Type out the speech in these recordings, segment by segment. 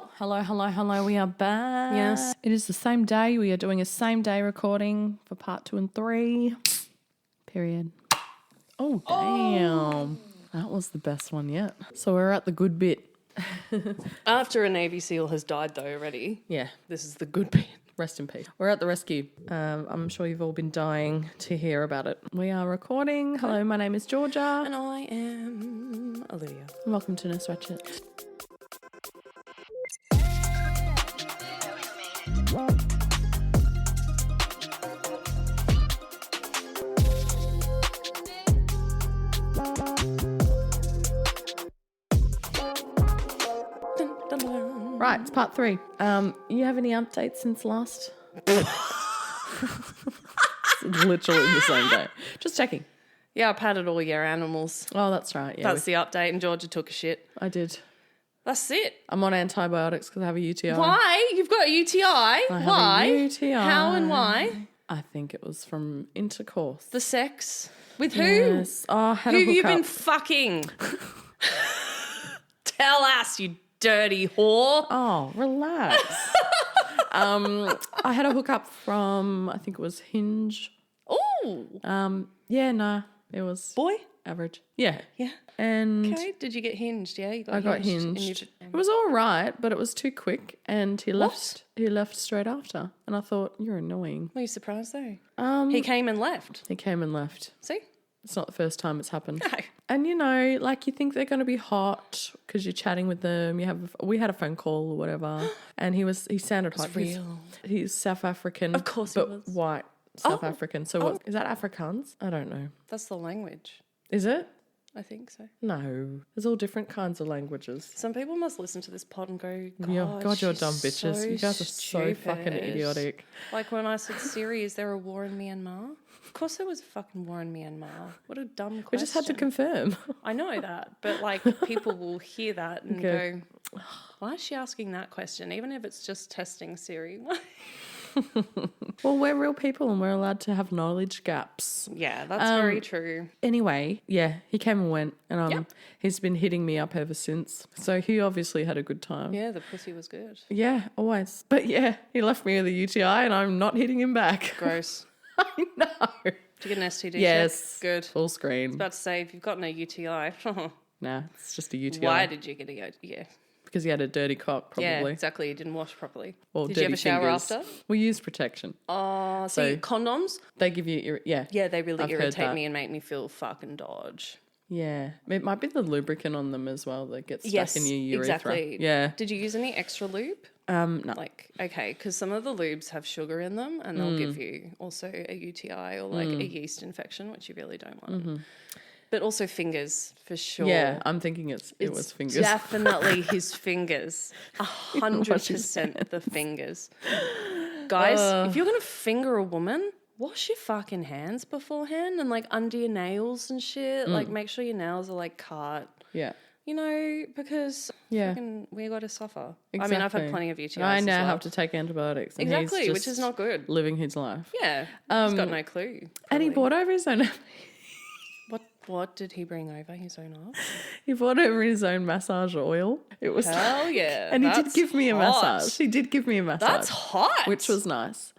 Hello. We are back. Yes. It is the same day. We are doing a same day recording for part 2 and 3. Period. Oh, damn. That was the best one yet. So we're at the good bit. After a Navy SEAL has died, though, already. Yeah. This is the good bit. Rest in peace. We're at the rescue. I'm sure you've all been dying to hear about it. We are recording. Hello, my name is Georgia. And I am Olivia. And welcome to Nurse Ratchet. Right, it's part 3. You have any updates since last? It's literally the same day. Just checking. Yeah, I patted all your animals. Oh, that's right. Yeah, That's the update, and Georgia took a shit. I did. That's it. I'm on antibiotics because I have a UTI. Why? You've got a UTI? Why? A UTI. How and why? I think it was from intercourse. The sex? With who? Yes. Oh, I had Who a have you hookup. been fucking? Tell us, you dirty whore. Oh, relax. I had a hookup from, I think it was Hinge. Ooh. Yeah, no, it was Boy? average. Yeah. Yeah. And Okay. Did you get hinged? Yeah, you got I got hinged. hinged. It was all right, but it was too quick, and he left. He left straight after, and I thought, you're annoying. Were you surprised though? He He came and left. came and left. See? It's not the first time it's happened. No. And you know, like you think they're going to be hot because you're chatting with them. We had a phone call or whatever, and he sounded hot. real. He's South African, Of course he but was. white South African. So what is that? Afrikaans? I don't know. That's the language. Is it? I think so. No, there's all different kinds of languages. Some people must listen to this pod and go, God, You're she's dumb bitches. so You guys are so fucking stupid." idiotic. Like when I said, Siri, is there a war in Myanmar? Of course there was a fucking war in Myanmar. What a dumb question. We just had to confirm. I know that, but like people will hear that and Okay. go, why is she asking that question? Even if it's just testing Siri. Well, we're real people and we're allowed to have knowledge gaps. Yeah, that's very true. Anyway, yeah, he came and went, and Yep. he's been hitting me up ever since. So he obviously had a good time. Yeah, the pussy was good. Yeah, always. But yeah, he left me with a UTI, and I'm not hitting him back. Gross. I know. Did you get an STD Yes. check? Good. Full screen. About to say, if you've gotten a UTI, Nah, it's just a UTI. why did you get a UTI? Yeah. Because he had a dirty cock, probably. Yeah, exactly. You didn't wash properly. Or Did you have a dirty shower fingers. after? We used protection. Oh, So- see, condoms? They give you, yeah. Yeah, they really I've heard irritate that. me and make me feel fucking dodge. Yeah. It might be the lubricant on them as well that gets stuck in your urethra. exactly. Yeah. Did you use any extra lube? No. Like, okay, because some of the lubes have sugar in them and they'll give you also a UTI or like a yeast infection, which you really don't want. But also fingers, for sure. Yeah, I'm thinking it was fingers. Definitely his fingers. 100% the fingers. Guys, if you're going to finger a woman, wash your fucking hands beforehand and like under your nails and shit. Like make sure your nails are like cut. Yeah. You know, because Yeah. fucking we got to suffer. Exactly. I mean, I've had plenty of UTIs. I as now well. have to take antibiotics. And Exactly, he's which just is not good. living his life. Yeah, he's got no clue. And he probably. brought over his own. What did he bring over? His own ass? He brought over his own massage oil. It was, Hell yeah! and he did that's give me a hot. massage. He did give me a massage. That's hot. which was nice.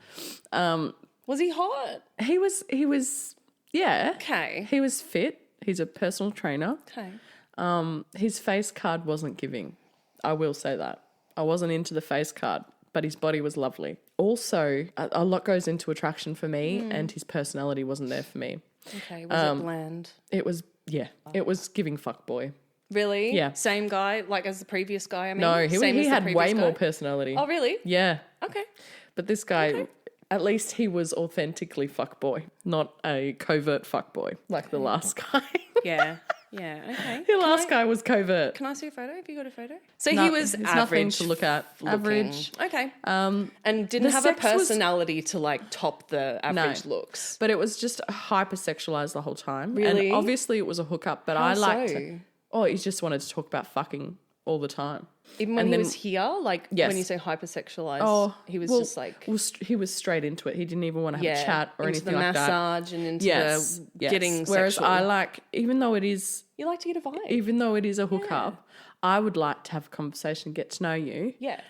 Was he hot? He was, yeah. Okay. He was fit. He's a personal trainer. Okay. His face card wasn't giving. I will say that. I wasn't into the face card, but his body was lovely. Also, a lot goes into attraction for me, and his personality wasn't there for me. Okay. Was it bland? It was, yeah, it was giving fuckboy. Really? Yeah. Same guy, like as the previous guy. I mean, No, Same he as the had previous way guy? more personality. Oh, really? Yeah. Okay. But this guy, at least he was authentically fuckboy, not a covert fuckboy like the last guy. Yeah. Yeah. Okay. The last guy was covert. Can I see a photo? Have you got a photo? So No, he was there's average. nothing to look at. looking. Average. Okay. Um, And didn't the have a sex was- personality to like top the average looks. but it was just hyper-sexualized the whole time. Really? And obviously it was a hookup, but I How liked so? it. Oh, he just wanted to talk about fucking all the time. Even when And he then- was here, like Yes. when you say hypersexualized, he was just like he was straight into it. He didn't even want to have a chat or into anything the like that. massage and into Yes, the yes. getting Whereas sexual. I like, even though it is You like to get a vibe. a hookup, I would like to have a conversation, get to know you. Yeah.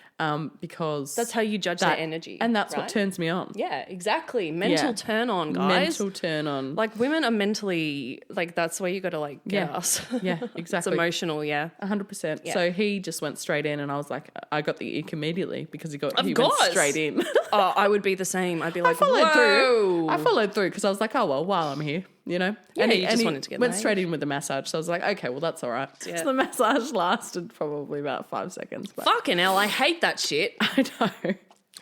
Because That's how you judge their energy. and that's what right? turns me on. Yeah, exactly. Mental turn on, guys. Mental turn on. Like women are mentally like that's where you got to like get us. Yeah, It's exactly. emotional, yeah. 100%. Yeah. So he just went straight in, and I was like, I got the ick immediately because he went course. straight in. Oh, I would be the same. I'd be like, followed through. whoa. I followed through because I was like, oh well, while I'm here, you know. Yeah, and you just wanted to get went laid. straight in with the massage. So I was like, okay, well that's all right. Yeah. So the massage lasted probably about 5 seconds. But Fucking hell, I hate that shit. I know.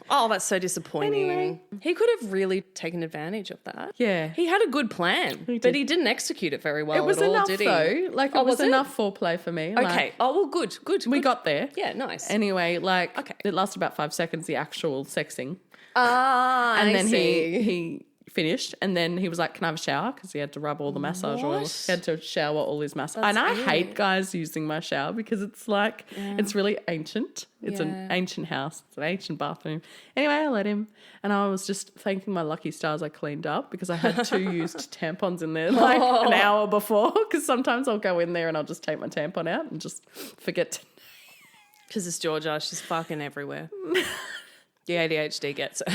Oh, that's so disappointing. Anyway. He could have really taken advantage of that. Yeah. He had a good plan, but he didn't execute it very well It was at all, enough did he? though. Like it Oh, was was it? enough foreplay for me. Okay. Like, Oh, well, good. we got there. Yeah, nice. Anyway, like Okay. it lasted about 5 seconds, the actual sexing. And And then he finished, and then he was like, can I have a shower? Because he had to rub all the massage oil. What? He had to shower all his massage. That's And I it. hate guys using my shower because it's like, it's really ancient. It's an Yeah. ancient house. It's an ancient bathroom. Anyway, I let him, and I was just thanking my lucky stars I cleaned up because I had 2 used tampons in there like an hour before, because sometimes I'll go in there and I'll just take my tampon out and just forget to. Because it's Georgia, she's fucking everywhere. The ADHD gets it.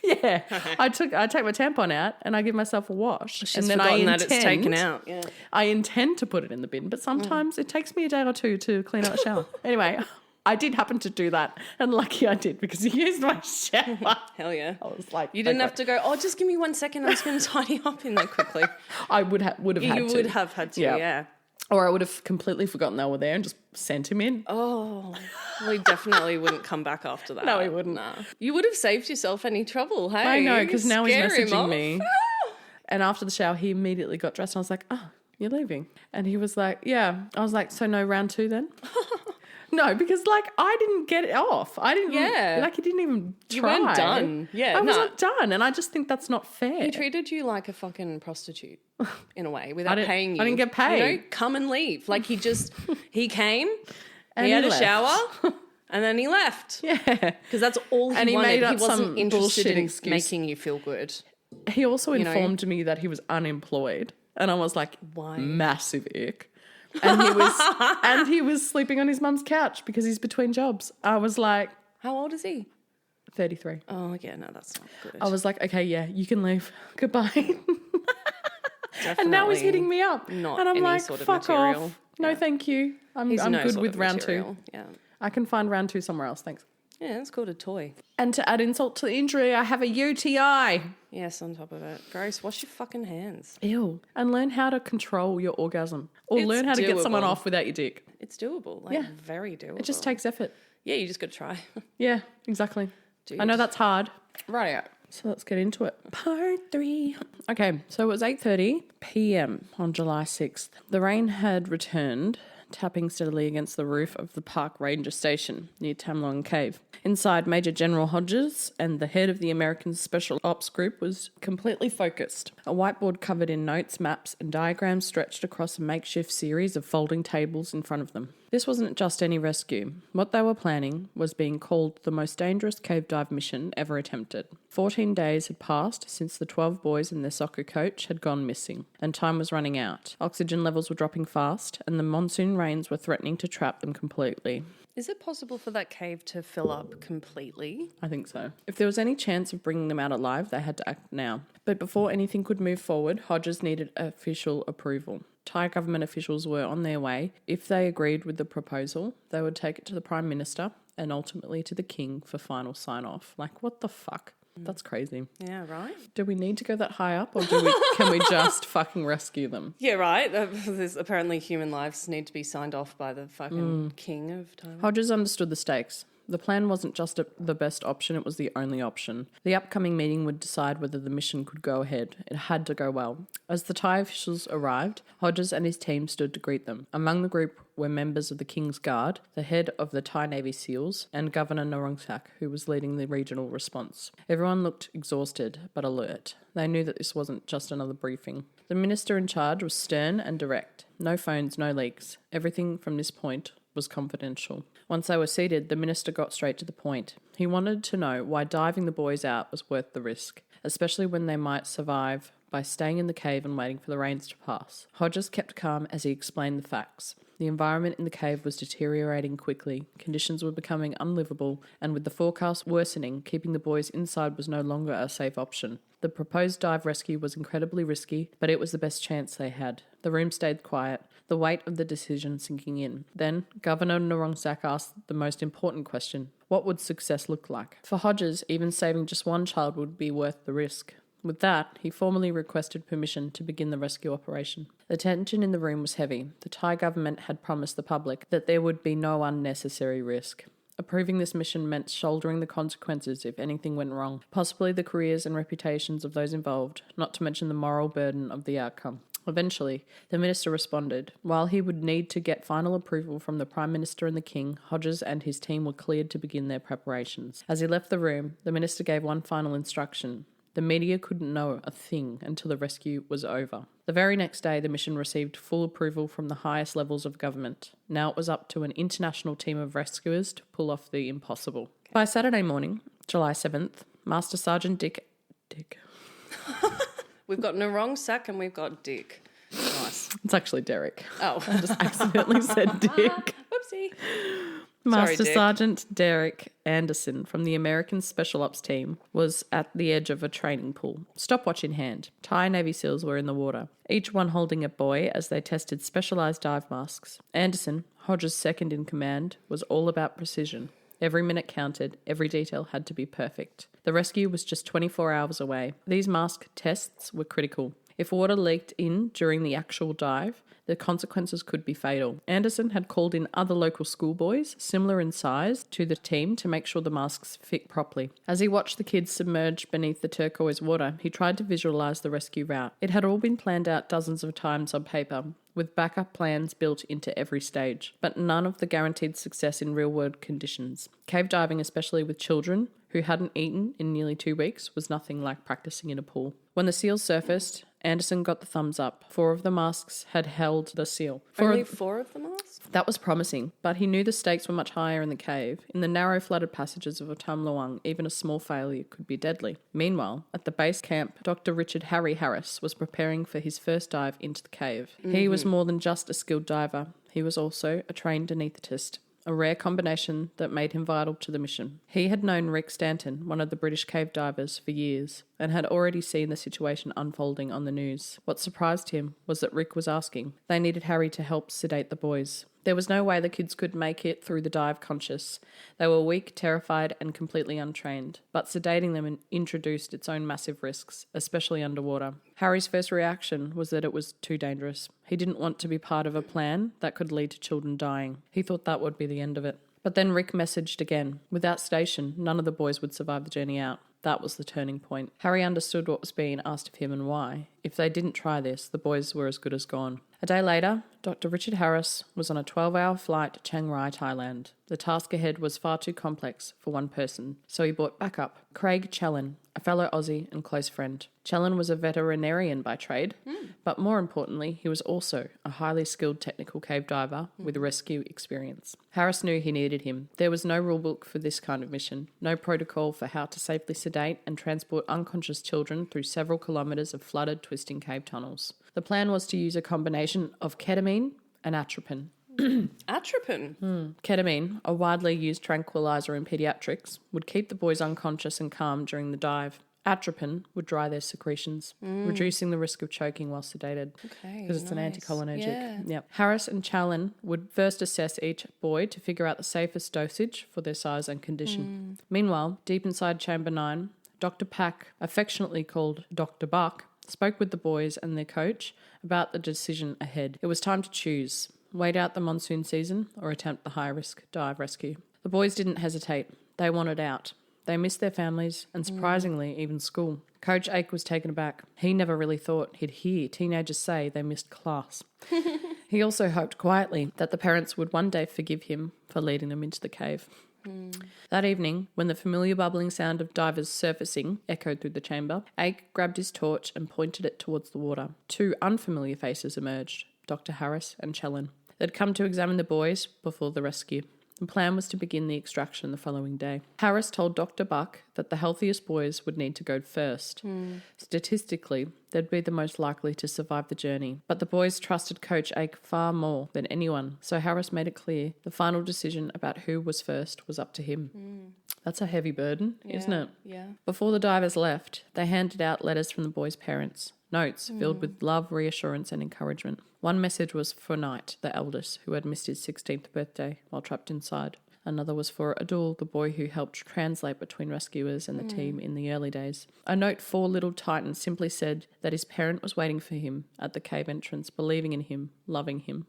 Yeah, I take my tampon out and I give myself a wash. She's and then forgotten that it's taken out. Yeah. I intend to put it in the bin, but sometimes it takes me a day or two to clean out the shower. Anyway, I did happen to do that, and lucky I did because he used my shower. Hell yeah. I was like, You didn't have to go, oh, just give me 1 second. I'm just going to tidy up in there quickly. I would have had to. You would have had to, yeah. Or I would have completely forgotten they were there and just sent him in. Oh, well, he definitely wouldn't come back after that. No, he wouldn't. Nah. You would have saved yourself any trouble, hey? I know, because now he's Scare him messaging off. me. And after the shower, he immediately got dressed. And I was like, oh, you're leaving? And he was like, yeah. I was like, so no round 2 then? No, because like I didn't get it off. I didn't. Yeah. Like he didn't even try. You weren't done. Yeah, I no. wasn't done, and I just think that's not fair. He treated you like a fucking prostitute in a way without didn't- paying you. I didn't get paid. You know, come and leave. Like he came, And he had he a left. shower, and then he left. Yeah. Because that's all he And he wanted. made up He wasn't some interested bullshit in excuse. making you feel good. He also know? informed me that he was unemployed, and I was like, Why? massive ick. And he was sleeping on his mum's couch because he's between jobs. I was like, How old is he? 33. Oh, yeah, no, that's not good. I was like, okay, yeah, you can leave. Goodbye. And now he's Definitely hitting me up. not And I'm any like, sort of fuck material. off. No, thank you. I'm He's no good sort with of round material. 2. Yeah. I can find round 2 somewhere else, thanks. Yeah, it's called a toy. And to add insult to the injury, I have a UTI. Yes, on top of it. Gross. Wash your fucking hands. Ew. And learn how to control your orgasm. Or It's learn how to get someone doable. off without your dick. It's doable. Like, Yeah. very doable. It just takes effort. Yeah, you just got to try. Yeah, exactly. Dude. I know that's hard. Right. So let's get into it. Part 3. Okay, so it was 8:30 p.m. on July 6th. The rain had returned, tapping steadily against the roof of the park ranger station near Tham Luang Cave. Inside, Major General Hodges and the head of the American Special Ops Group was completely focused. A whiteboard covered in notes, maps, and diagrams stretched across a makeshift series of folding tables in front of them. This wasn't just any rescue. What they were planning was being called the most dangerous cave dive mission ever attempted. 14 days had passed since the 12 boys and their soccer coach had gone missing, and time was running out. Oxygen levels were dropping fast, and the monsoon rains were threatening to trap them completely. Is it possible for that cave to fill up completely? I think so. If there was any chance of bringing them out alive, they had to act now. But before anything could move forward, Hodges needed official approval. Thai government officials were on their way. If they agreed with the proposal, they would take it to the Prime Minister and ultimately to the King for final sign-off. Like, what the fuck? That's crazy. Yeah, right? Do we need to go that high up, or can we just fucking rescue them? Yeah, right. There's apparently human lives need to be signed off by the fucking king of Thailand. Hodges understood the stakes. The plan wasn't just the best option, it was the only option. The upcoming meeting would decide whether the mission could go ahead. It had to go well. As the Thai officials arrived, Hodges and his team stood to greet them. Among the group were members of the King's Guard, the head of the Thai Navy SEALs, and Governor Narongsak, who was leading the regional response. Everyone looked exhausted, but alert. They knew that this wasn't just another briefing. The minister in charge was stern and direct. No phones, no leaks. Everything from this point was confidential. Once they were seated, the minister got straight to the point. He wanted to know why diving the boys out was worth the risk, especially when they might survive by staying in the cave and waiting for the rains to pass. Hodges kept calm as he explained the facts. The environment in the cave was deteriorating quickly, conditions were becoming unlivable, and with the forecast worsening, keeping the boys inside was no longer a safe option. The proposed dive rescue was incredibly risky, but it was the best chance they had. The room stayed quiet, the weight of the decision sinking in. Then, Governor Narongsak asked the most important question: what would success look like? For Hodges, even saving just one child would be worth the risk. With that, he formally requested permission to begin the rescue operation. The tension in the room was heavy. The Thai government had promised the public that there would be no unnecessary risk. Approving this mission meant shouldering the consequences if anything went wrong, possibly the careers and reputations of those involved, not to mention the moral burden of the outcome. Eventually, the minister responded. While he would need to get final approval from the Prime Minister and the King, Hodges and his team were cleared to begin their preparations. As he left the room, the minister gave one final instruction. The media couldn't know a thing until the rescue was over. The very next day, the mission received full approval from the highest levels of government. Now it was up to an international team of rescuers to pull off the impossible. By Saturday morning, July 7th, Master Sergeant Dick. We've got Narongsak and we've got Dick. Nice. It's actually Derek. Oh. I just accidentally said Dick. Whoopsie. Master Sorry, Sergeant Derek Anderson from the American Special Ops team was at the edge of a training pool, stopwatch in hand. Thai Navy SEALs were in the water, each one holding a buoy as they tested specialised dive masks. Anderson, Hodges' second in command, was all about precision. Every minute counted, every detail had to be perfect. The rescue was just 24 hours away. These mask tests were critical. If water leaked in during the actual dive, the consequences could be fatal. Anderson had called in other local schoolboys, similar in size to the team, to make sure the masks fit properly. As he watched the kids submerge beneath the turquoise water, he tried to visualise the rescue route. It had all been planned out dozens of times on paper, with backup plans built into every stage, but none of the guaranteed success in real-world conditions. Cave diving, especially with children who hadn't eaten in nearly 2 weeks, was nothing like practicing in a pool. When the SEALs surfaced, Anderson got the thumbs up. 4 of the masks had held the seal. Only 4 of the masks? That was promising, but he knew the stakes were much higher in the cave. In the narrow, flooded passages of Tham Luang, even a small failure could be deadly. Meanwhile, at the base camp, Dr. Richard Harry Harris was preparing for his first dive into the cave. He was more than just a skilled diver. He was also a trained anaesthetist, a rare combination that made him vital to the mission. He had known Rick Stanton, one of the British cave divers, for years, and had already seen the situation unfolding on the news. What surprised him was that Rick was asking. They needed Harry to help sedate the boys. There was no way the kids could make it through the dive conscious. They were weak, terrified, and completely untrained. But sedating them introduced its own massive risks, especially underwater. Harry's first reaction was that it was too dangerous. He didn't want to be part of a plan that could lead to children dying. He thought that would be the end of it. But then Rick messaged again. Without sedation, none of the boys would survive the journey out. That was the turning point. Harry understood what was being asked of him and why. If they didn't try this, the boys were as good as gone. A day later, Dr. Richard Harris was on a 12-hour flight to Chiang Rai, Thailand. The task ahead was far too complex for one person, so he brought backup. Craig Challen, a fellow Aussie and close friend. Challen was a veterinarian by trade, but more importantly, he was also a highly skilled technical cave diver with rescue experience. Harris knew he needed him. There was no rule book for this kind of mission, no protocol for how to safely sedate and transport unconscious children through several kilometres of flooded, twisting cave tunnels. The plan was to use a combination of ketamine and atropine. Atropine? Ketamine, a widely used tranquilizer in paediatrics, would keep the boys unconscious and calm during the dive. Atropine would dry their secretions, reducing the risk of choking while sedated. Okay, because it's an anticholinergic. Yeah. Yep. Harris and Challen would first assess each boy to figure out the safest dosage for their size and condition. Meanwhile, deep inside Chamber 9, Dr. Pack, affectionately called Dr. Buck, spoke with the boys and their coach about the decision ahead. It was time to choose: wait out the monsoon season or attempt the high-risk dive rescue. The boys didn't hesitate. They wanted out. They missed their families and, surprisingly, even school. Coach Ake was taken aback. He never really thought he'd hear teenagers say they missed class. He also hoped quietly that the parents would one day forgive him for leading them into the cave. That evening, when the familiar bubbling sound of divers surfacing echoed through the chamber, Ake grabbed his torch and pointed it towards the water. 2 unfamiliar faces emerged, Dr. Harris and Challen. They'd come to examine the boys before the rescue. The plan was to begin the extraction the following day. Harris told Dr. Buck that the healthiest boys would need to go first. Statistically, they'd be the most likely to survive the journey. But the boys trusted Coach Ake far more than anyone, so Harris made it clear the final decision about who was first was up to him. That's a heavy burden, isn't it? Yeah. Before the divers left, they handed out letters from the boys' parents. Notes filled with love, reassurance and encouragement. One message was for Knight, the eldest, who had missed his 16th birthday while trapped inside. Another was for Adul, the boy who helped translate between rescuers and the team in the early days. A note for little Titan simply said that his parent was waiting for him at the cave entrance, believing in him, loving him.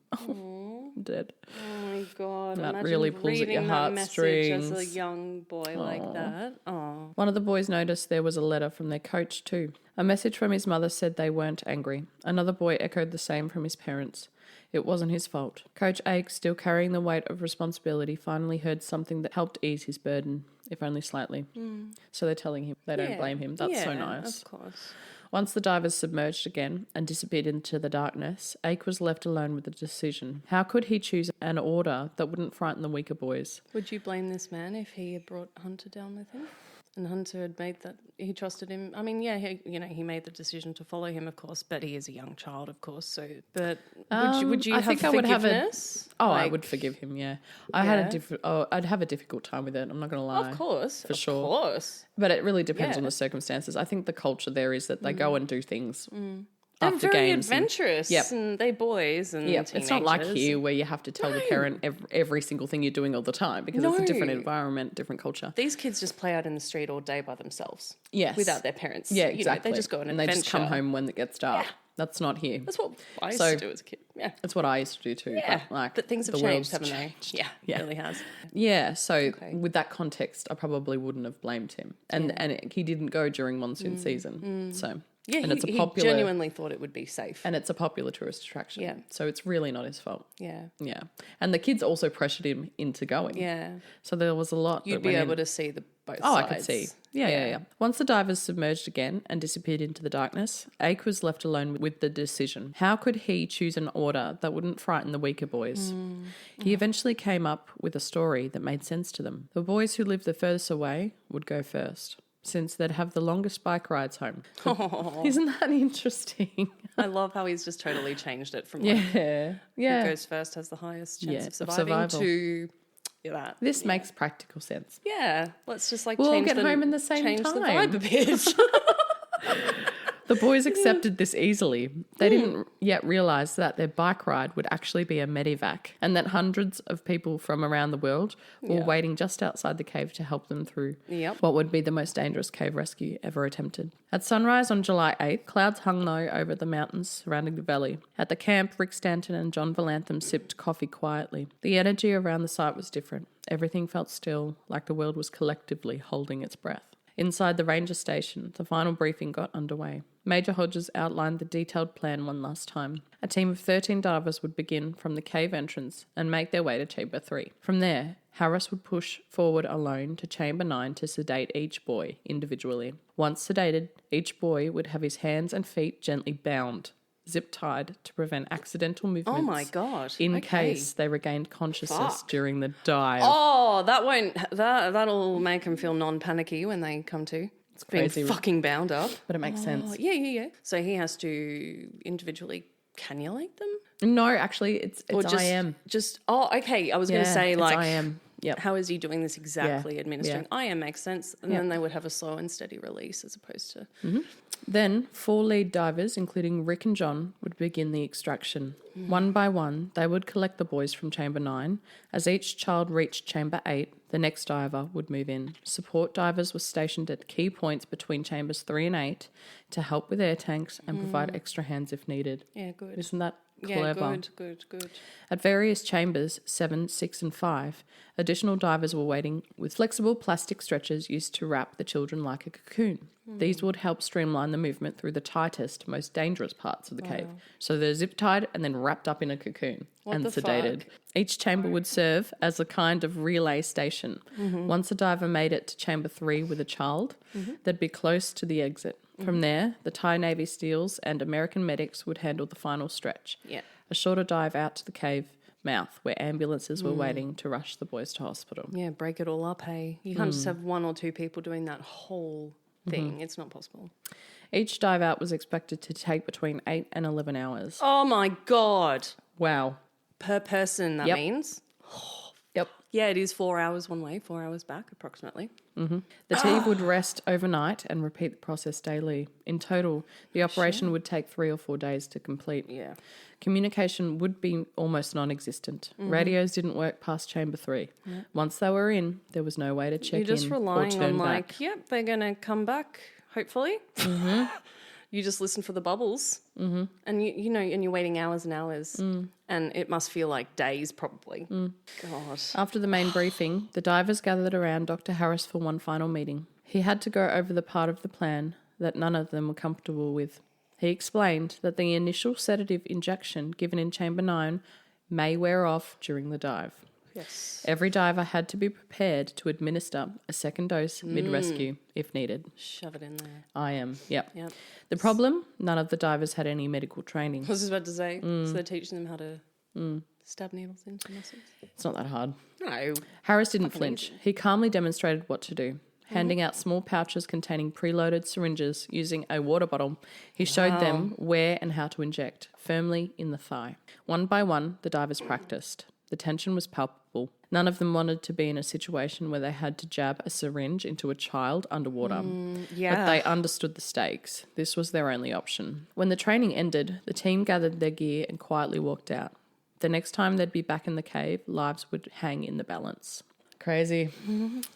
Dead. Oh my God. That Imagine really pulls at your reading that message heartstrings. as a young boy like that. Oh. One of the boys noticed there was a letter from their coach too. A message from his mother said they weren't angry. Another boy echoed the same from his parents. It wasn't his fault. Coach Ake, still carrying the weight of responsibility, finally heard something that helped ease his burden, if only slightly. So they're telling him they don't blame him. That's so nice. Of course. Once the divers submerged again and disappeared into the darkness, Ake was left alone with the decision. How could he choose an order that wouldn't frighten the weaker boys? Would you blame this man if he had brought Hunter down with him? And Hunter had made that, he trusted him. I mean, yeah, he made the decision to follow him, of course, but he is a young child, of course. So, but would you I have think I would forgiveness? I would forgive him. Yeah, I'd have a difficult time with it. I'm not going to lie. Of course, for sure. Of course, but it really depends on the circumstances. I think the culture there is that they go and do things. They're After very games adventurous, and they boys and teenagers. It's not like here where you have to tell the parent every single thing you're doing all the time because it's a different environment, different culture. These kids just play out in the street all day by themselves. Yes. Without their parents. Yeah, exactly. They just go on and an adventure. they just come home when it gets dark. Yeah. That's not here. That's what I used to do as a kid. Yeah. That's what I used to do too. Yeah. But things have changed, haven't they? Yeah, it really has. Yeah, so with that context, I probably wouldn't have blamed him. And he didn't go during monsoon season. So... Yeah, and he genuinely thought it would be safe. And it's a popular tourist attraction. Yeah. So it's really not his fault. Yeah. Yeah. And the kids also pressured him into going. Yeah. So there was a lot. You'd be able to see both sides. I could see. Yeah. Once the divers submerged again and disappeared into the darkness, Ake was left alone with the decision. How could he choose an order that wouldn't frighten the weaker boys? He eventually came up with a story that made sense to them. The boys who lived the furthest away would go first, since they'd have the longest bike rides home. Isn't that interesting? I love how he's just totally changed it from who goes first has the highest chance of surviving to that. This makes practical sense. Yeah, let's just we'll all get home in the same change time. the vibe a bit. The boys accepted this easily. They didn't yet realise that their bike ride would actually be a medevac and that hundreds of people from around the world were waiting just outside the cave to help them through what would be the most dangerous cave rescue ever attempted. At sunrise on July 8th, clouds hung low over the mountains surrounding the valley. At the camp, Rick Stanton and John Valantham sipped coffee quietly. The energy around the site was different. Everything felt still, like the world was collectively holding its breath. Inside the ranger station, the final briefing got underway. Major Hodges outlined the detailed plan one last time. A team of 13 divers would begin from the cave entrance and make their way to Chamber 3. From there, Harris would push forward alone to Chamber 9 to sedate each boy individually. Once sedated, each boy would have his hands and feet gently bound, zip-tied to prevent accidental movements. Oh my God. In case they regained consciousness during the dive. Oh, that'll make them feel non-panicky when they come to. It's crazy. Being fucking bound up. But it makes sense. Yeah. So he has to individually cannulate them? No, actually, it's IM. Okay. I was going to say, like, IM. Yep. How is he doing this exactly? Administering IM makes sense. And then they would have a slow and steady release as opposed to... Mm-hmm. Then 4 lead divers, including Rick and John, would begin the extraction. One by one, they would collect the boys from Chamber 9. As each child reached Chamber 8, the next diver would move in. Support divers were stationed at key points between Chambers 3 and 8 to help with air tanks and provide extra hands if needed. Yeah, good. Isn't that clever? Yeah, good. At various chambers, 7, 6 and 5, additional divers were waiting with flexible plastic stretchers used to wrap the children like a cocoon. These would help streamline the movement through the tightest, most dangerous parts of the cave. So they're zip-tied and then wrapped up in a cocoon and sedated. Fuck? Each chamber would serve as a kind of relay station. Once a diver made it to Chamber 3 with a child, they'd be close to the exit. From there, the Thai Navy SEALs and American medics would handle the final stretch. Yeah. A shorter dive out to the cave mouth where ambulances were waiting to rush the boys to hospital. Yeah, break it all up, hey. You can't just have one or two people doing that whole thing. It's not possible. Each dive out was expected to take between 8 and 11 hours. Oh, my God. Wow. Per person, that means? Yep. Yeah, it is 4 hours one way, 4 hours back, approximately. The team would rest overnight and repeat the process daily. In total, the operation would take 3 or 4 days to complete. Yeah. Communication would be almost non-existent. Radios didn't work past chamber 3. Once they were in, there was no way to check in or turn back. You're just relying on like, yep, they're going to come back, hopefully. You just listen for the bubbles. And you know, and you're waiting hours and hours. And it must feel like days probably. God. After the main briefing, the divers gathered around Dr. Harris for one final meeting. He had to go over the part of the plan that none of them were comfortable with. He explained that the initial sedative injection given in Chamber 9 may wear off during the dive. Yes. Every diver had to be prepared to administer a second dose mid-rescue if needed. Shove it in there. I am, yep. Yep. The problem, none of the divers had any medical training. I was just about to say, so they're teaching them how to stab needles into muscles? It's not that hard. No. Harris didn't flinch. He calmly demonstrated what to do. Handing out small pouches containing preloaded syringes using a water bottle, he showed them where and how to inject, firmly in the thigh. One by one, the divers practiced. The tension was palpable. None of them wanted to be in a situation where they had to jab a syringe into a child underwater. But they understood the stakes. This was their only option. When the training ended, the team gathered their gear and quietly walked out. The next time they'd be back in the cave, lives would hang in the balance. Crazy.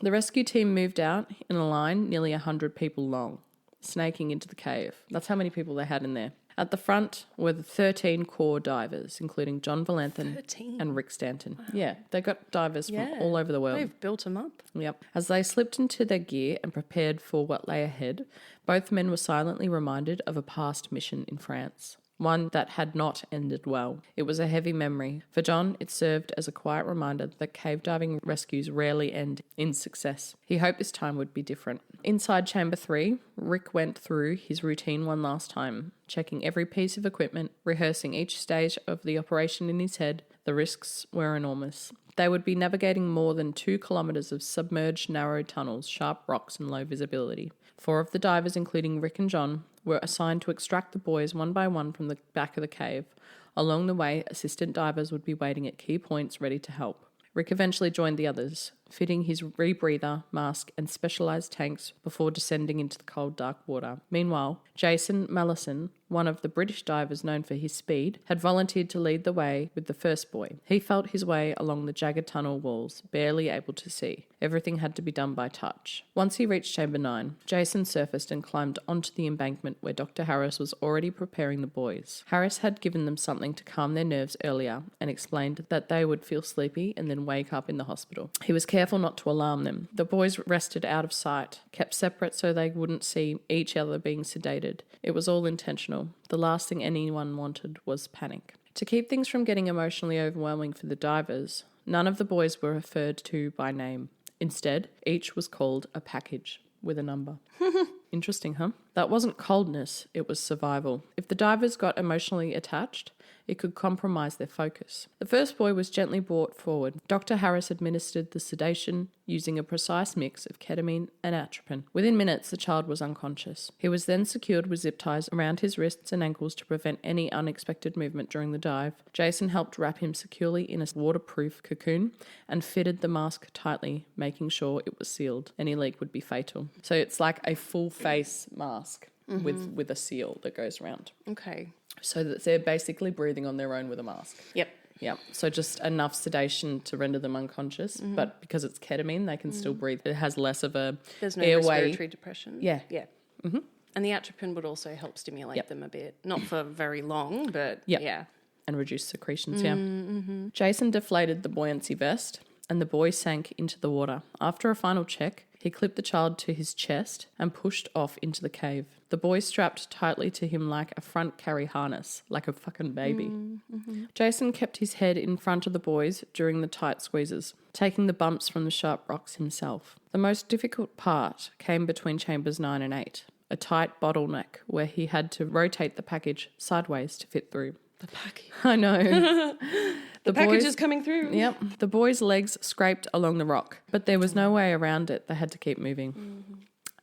The rescue team moved out in a line nearly 100 people long, snaking into the cave. That's how many people they had in there. At the front were the 13 core divers, including John Valenthin 13? and Rick Stanton. Wow. Yeah, they got divers from all over the world. They've built them up. Yep. As they slipped into their gear and prepared for what lay ahead, both men were silently reminded of a past mission in France. One that had not ended well. It was a heavy memory. For John, it served as a quiet reminder that cave diving rescues rarely end in success. He hoped this time would be different. Inside Chamber 3, Rick went through his routine one last time, checking every piece of equipment, rehearsing each stage of the operation in his head. The risks were enormous. They would be navigating more than 2 kilometres of submerged narrow tunnels, sharp rocks and low visibility. 4 of the divers, including Rick and John, were assigned to extract the boys one by one from the back of the cave. Along the way, assistant divers would be waiting at key points ready to help. Rick eventually joined the others, fitting his rebreather, mask and specialised tanks before descending into the cold, dark water. Meanwhile, Jason Mallison, one of the British divers known for his speed, had volunteered to lead the way with the first boy. He felt his way along the jagged tunnel walls, barely able to see. Everything had to be done by touch. Once he reached Chamber 9, Jason surfaced and climbed onto the embankment where Dr. Harris was already preparing the boys. Harris had given them something to calm their nerves earlier and explained that they would feel sleepy and then wake up in the hospital. He was careful not to alarm them. The boys rested out of sight, kept separate so they wouldn't see each other being sedated. It was all intentional. The last thing anyone wanted was panic. To keep things from getting emotionally overwhelming for the divers, none of the boys were referred to by name. Instead, each was called a package with a number. Interesting, huh? That wasn't coldness, it was survival. If the divers got emotionally attached, it could compromise their focus. The first boy was gently brought forward. Dr. Harris administered the sedation using a precise mix of ketamine and atropine. Within minutes, the child was unconscious. He was then secured with zip ties around his wrists and ankles to prevent any unexpected movement during the dive. Jason helped wrap him securely in a waterproof cocoon and fitted the mask tightly, making sure it was sealed. Any leak would be fatal. So it's like a full face mask with a seal that goes around. Okay. So that they're basically breathing on their own with a mask. Yep. Yeah. So just enough sedation to render them unconscious, but because it's ketamine, they can still breathe. It has less of a There's no airway. respiratory depression. Yeah. Yeah. And the atropine would also help stimulate them a bit. Not for very long, but yeah. And reduce secretions, Jason deflated the buoyancy vest and the boy sank into the water. After a final check, he clipped the child to his chest and pushed off into the cave. The boy strapped tightly to him like a front carry harness, like a fucking baby. Jason kept his head in front of the boys during the tight squeezes, taking the bumps from the sharp rocks himself. The most difficult part came between chambers 9 and 8, a tight bottleneck where he had to rotate the package sideways to fit through. The package. I know. The package is coming through. Yep. The boy's legs scraped along the rock, but there was no way around it. They had to keep moving. Mm-hmm.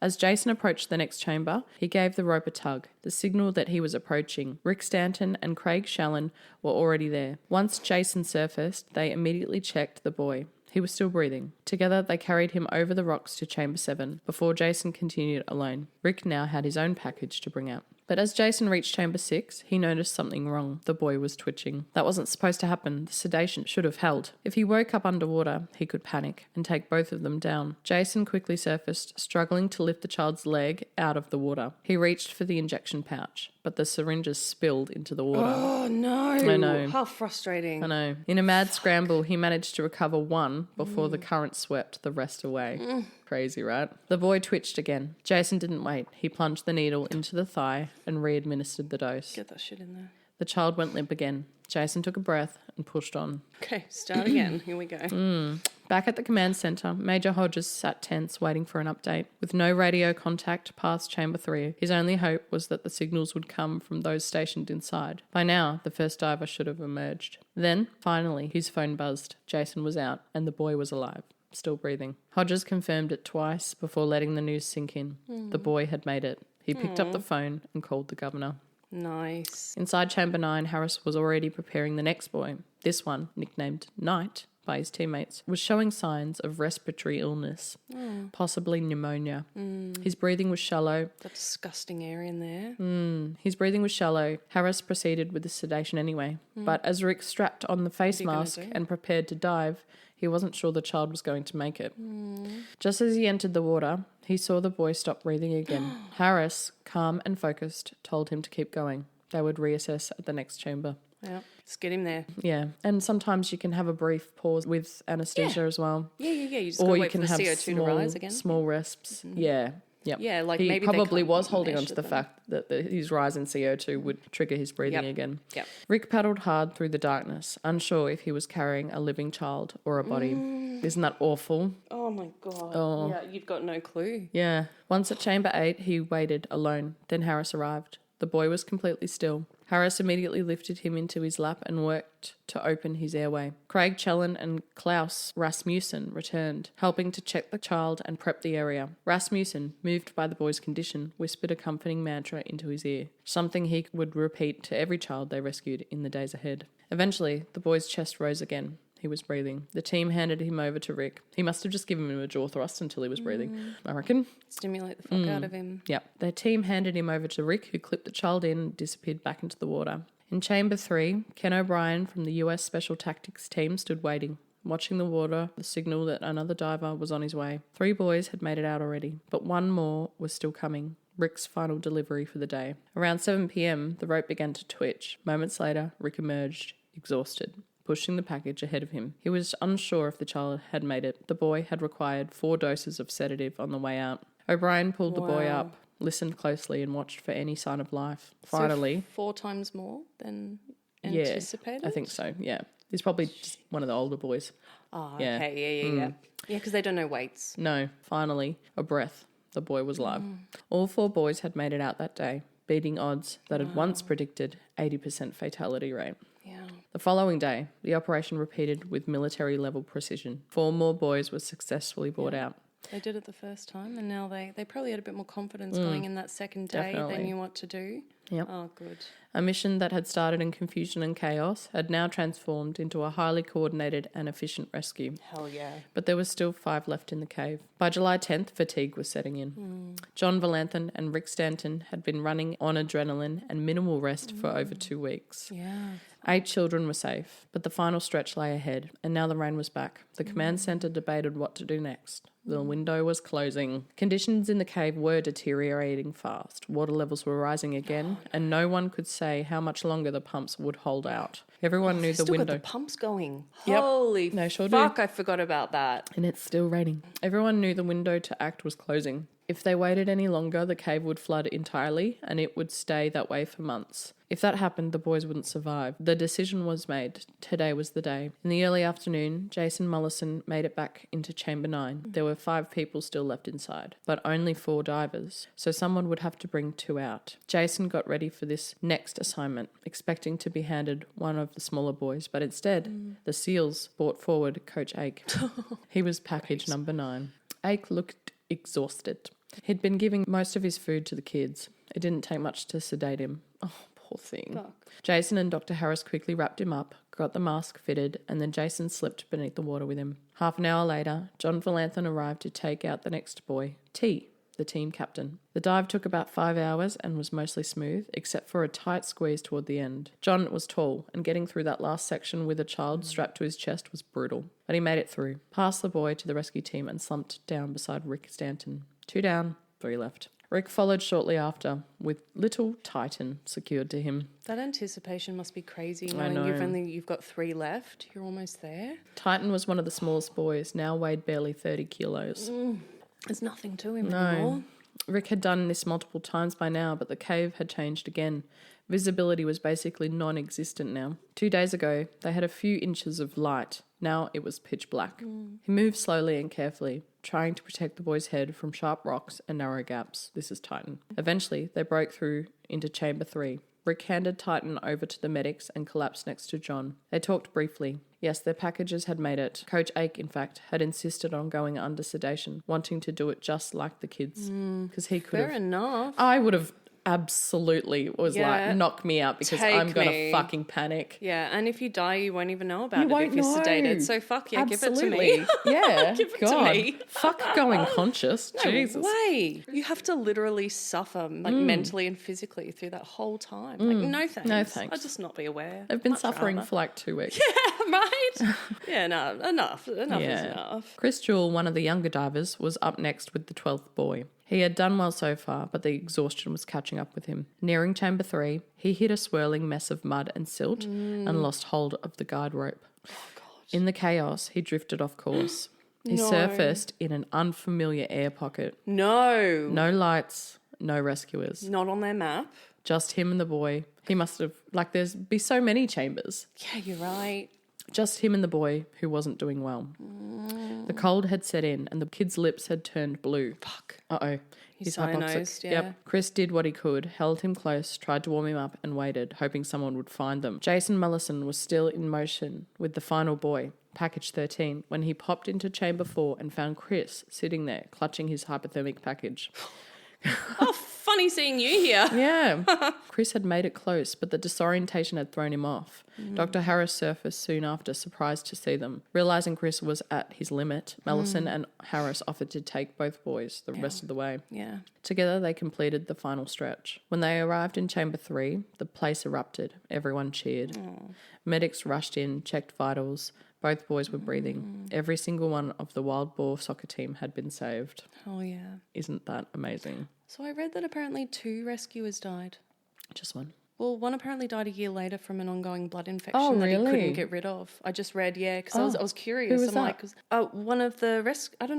As Jason approached the next chamber, he gave the rope a tug, the signal that he was approaching. Rick Stanton and Craig Shallon were already there. Once Jason surfaced, they immediately checked the boy. He was still breathing. Together, they carried him over the rocks to Chamber 7 before Jason continued alone. Rick now had his own package to bring out. But as Jason reached Chamber 6, he noticed something wrong. The boy was twitching. That wasn't supposed to happen. The sedation should have held. If he woke up underwater, he could panic and take both of them down. Jason quickly surfaced, struggling to lift the child's leg out of the water. He reached for the injection pouch, but the syringes spilled into the water. Oh, no. I know. How frustrating. I know. In a mad scramble, he managed to recover one before the current swept the rest away. Crazy, right? The boy twitched again. Jason didn't wait. He plunged the needle into the thigh and re-administered the dose. Get that shit in there. The child went limp again. Jason took a breath and pushed on. Okay, start again. Here we go. Back at the command centre, Major Hodges sat tense, waiting for an update. With no radio contact past Chamber 3, his only hope was that the signals would come from those stationed inside. By now, the first diver should have emerged. Then, finally, his phone buzzed. Jason was out, and the boy was alive. Still breathing. Hodges confirmed it twice before letting the news sink in. The boy had made it. He picked up the phone and called the governor. Nice. Inside Chamber 9, Harris was already preparing the next boy. This one, nicknamed Knight by his teammates, was showing signs of respiratory illness, possibly pneumonia. His breathing was shallow. That disgusting air in there. His breathing was shallow. Harris proceeded with the sedation anyway. But as Rick strapped on the face mask and prepared to dive, he wasn't sure the child was going to make it. Just as he entered the water, he saw the boy stop breathing again. Harris, calm and focused, told him to keep going. They would reassess at the next chamber. Yeah, let's get him there. Yeah, and sometimes you can have a brief pause with anaesthesia as well. Yeah. You just got to wait for the CO2 to rise again. Small rests. Yeah. Yep. Yeah, like he maybe probably was holding on to the fact that his rise in CO2 would trigger his breathing again. Yep. Rick paddled hard through the darkness, unsure if he was carrying a living child or a body. Isn't that awful? Oh my God. Oh. Yeah, you've got no clue. Yeah. Once at Chamber 8, he waited alone. Then Harris arrived. The boy was completely still. Harris immediately lifted him into his lap and worked to open his airway. Craig Challen and Klaus Rasmussen returned, helping to check the child and prep the area. Rasmussen, moved by the boy's condition, whispered a comforting mantra into his ear, something he would repeat to every child they rescued in the days ahead. Eventually, the boy's chest rose again. He was breathing. The team handed him over to Rick. He must have just given him a jaw thrust until he was breathing, I reckon. Stimulate the fuck out of him. Yep. Their team handed him over to Rick, who clipped the child in and disappeared back into the water. In Chamber 3, Ken O'Brien from the US Special Tactics team stood waiting, watching the water, the signal that another diver was on his way. 3 boys had made it out already, but 1 more was still coming. Rick's final delivery for the day. Around 7 p.m, the rope began to twitch. Moments later, Rick emerged, exhausted, pushing the package ahead of him. He was unsure if the child had made it. The boy had required 4 doses of sedative on the way out. O'Brien pulled the boy up, listened closely and watched for any sign of life. Finally... So 4 times more than anticipated? Yeah, I think so, yeah. He's probably just one of the older boys. Oh, okay, yeah. Yeah, because they don't know weights. No, finally, a breath. The boy was alive. All 4 boys had made it out that day, beating odds that had once predicted 80% fatality rate. Yeah. The following day, the operation repeated with military-level precision. 4 more boys were successfully brought out. They did it the first time, and now they probably had a bit more confidence going in that second day. Definitely. They knew what to do. Yep. Oh, good. A mission that had started in confusion and chaos had now transformed into a highly coordinated and efficient rescue. Hell yeah. But there was still 5 left in the cave. By July 10th, fatigue was setting in. John Valanthan and Rick Stanton had been running on adrenaline and minimal rest for over 2 weeks. Yeah. 8 children were safe, but the final stretch lay ahead, and now the rain was back. The command centre debated what to do next. The window was closing. Conditions in the cave were deteriorating fast. Water levels were rising again, and no one could say how much longer the pumps would hold out. Everyone knew the Still window... got the pumps going. Yep. Holy They sure fuck, do. I forgot about that. And it's still raining. Everyone knew the window to act was closing. If they waited any longer, the cave would flood entirely and it would stay that way for months. If that happened, the boys wouldn't survive. The decision was made. Today was the day. In the early afternoon, Jason Mollison made it back into Chamber 9. There were 5 people still left inside, but only 4 divers, so someone would have to bring 2 out. Jason got ready for this next assignment, expecting to be handed one of the smaller boys, but instead, the SEALs brought forward Coach Ake. He was package number 9. Ake looked exhausted. He'd been giving most of his food to the kids. It didn't take much to sedate him. Oh, poor thing. Fuck. Jason and Dr. Harris quickly wrapped him up, got the mask fitted, and then Jason slipped beneath the water with him. Half an hour later, John Valanthan arrived to take out the next boy, T, the team captain. The dive took about 5 hours and was mostly smooth, except for a tight squeeze toward the end. John was tall, and getting through that last section with a child strapped to his chest was brutal. But he made it through, passed the boy to the rescue team and slumped down beside Rick Stanton. 2 down, 3 left. Rick followed shortly after, with little Titan secured to him. That anticipation must be crazy, I know. knowing you've got 3 left. You're almost there. Titan was one of the smallest boys, now weighed barely 30 kilos. There's nothing to him anymore. Rick had done this multiple times by now, but the cave had changed again. Visibility was basically non-existent now. 2 days ago, they had a few inches of light. Now it was pitch black. He moved slowly and carefully, trying to protect the boy's head from sharp rocks and narrow gaps. This is Titan. Eventually, they broke through into Chamber 3. Rick handed Titan over to the medics and collapsed next to John. They talked briefly. Yes, their packages had made it. Coach Ake, in fact, had insisted on going under sedation, wanting to do it just like the kids. Because he could have... Fair enough. I would have absolutely like, knock me out because I'm going to fucking panic. Yeah, and if you die, you won't even know about You it if you're won't know. sedated. So fuck yeah, Absolutely. give it to me. Yeah. Give it God. to me. Fuck going conscious. No Jesus. way. You have to literally suffer mentally and physically through that whole time. Like, no thanks. No thanks. I'll just not be aware. They've been Much suffering rather. for like 2 weeks. Yeah, right? Yeah, no, enough. Enough is enough. Chris Jewell, one of the younger divers, was up next with the 12th boy. He had done well so far, but the exhaustion was catching up with him. Nearing Chamber 3, he hit a swirling mess of mud and silt and lost hold of the guide rope. Oh, God. In the chaos, he drifted off course. He surfaced in an unfamiliar air pocket. No. No lights, no rescuers. Not on their map. Just him and the boy. He must have, there's be so many chambers. Yeah, you're right. Just him and the boy who wasn't doing well. The cold had set in and the kid's lips had turned blue. Fuck. Uh-oh. He's hypoxic. cyanosed, yeah. Yep. Chris did what he could, held him close, tried to warm him up and waited, hoping someone would find them. Jason Mollison was still in motion with the final boy, package 13, when he popped into Chamber 4 and found Chris sitting there, clutching his hypothermic package. Oh, funny seeing you here. Yeah. Chris had made it close, but the disorientation had thrown him off. Dr. Harris surfaced soon after, surprised to see them. Realising Chris was at his limit, Mellison and Harris offered to take both boys the rest of the way. Yeah. Together, they completed the final stretch. When they arrived in Chamber 3, the place erupted. Everyone cheered. Medics rushed in, checked vitals. Both boys were breathing. Every single one of the Wild Boar soccer team had been saved. Oh, yeah. Isn't that amazing? So I read that apparently 2 rescuers died. Just one. Well, one apparently died a year later from an ongoing blood infection Oh, that he really? couldn't get rid of. I just read, because I was curious. Who was I'm that? like, one of the